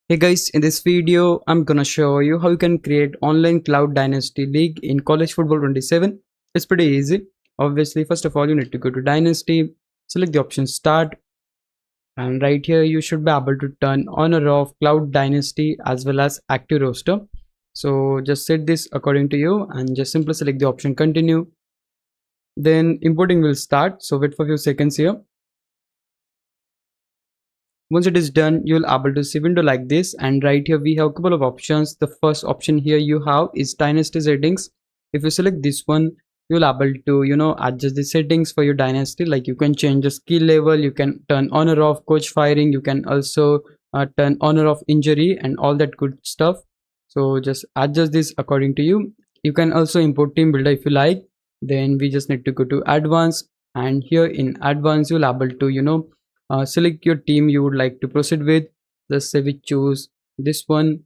Hey guys, in this video, I'm gonna show you how you can create online cloud dynasty league in college football 27. It's pretty easy. Obviously, first of all, you need to go to dynasty, select the option start, and right here you should be able to turn on or off cloud dynasty as well as active roster. So just set this according to you and just simply select the option continue. Then importing will start. So wait for a few seconds here. Once it is done, you'll able to see window like this, and right here we have a couple of options. The first option here you have is dynasty settings. If you select this one, you'll able to adjust the settings for your dynasty. Like you can change the skill level, you can turn on or off coach firing, you can also turn on or off injury and all that good stuff. So just adjust this according to you. You can also import team builder if you like. Then we just need to go to advanced, and here in advanced you'll able to select your team you would like to proceed with. Let's say we choose this one.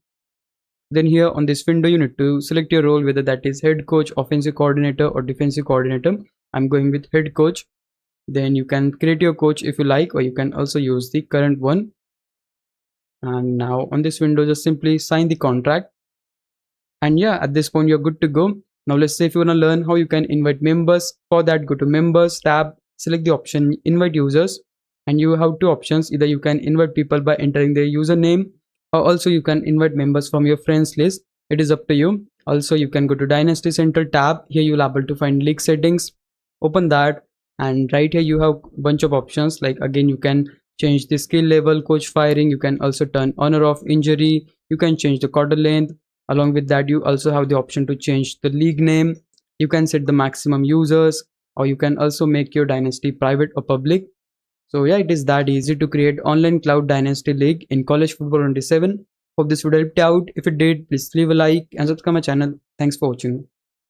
Then here on this window you need to select your role, whether that is head coach, offensive coordinator or defensive coordinator. I'm going with head coach. Then you can create your coach if you like, or you can also use the current one. And now on this window just simply sign the contract, and yeah, at this point you're good to go. Now let's say if you want to learn how you can invite members. For that, go to members tab, select the option invite users, and you have two options. Either you can invite people by entering their username, or also you can invite members from your friends list. It is up to you. Also you can go to dynasty central tab. Here you'll able to find league settings. Open that, and right here you have a bunch of options. Like again, you can change the skill level, coach firing, you can also turn on or off injury, you can change the quarter length. Along with that, you also have the option to change the league name. You can set the maximum users, or you can also make your dynasty private or public. So yeah, it is that easy to create online cloud dynasty league in college football 27. Hope this would help you out. If it did, please leave a like and subscribe my channel. Thanks for watching.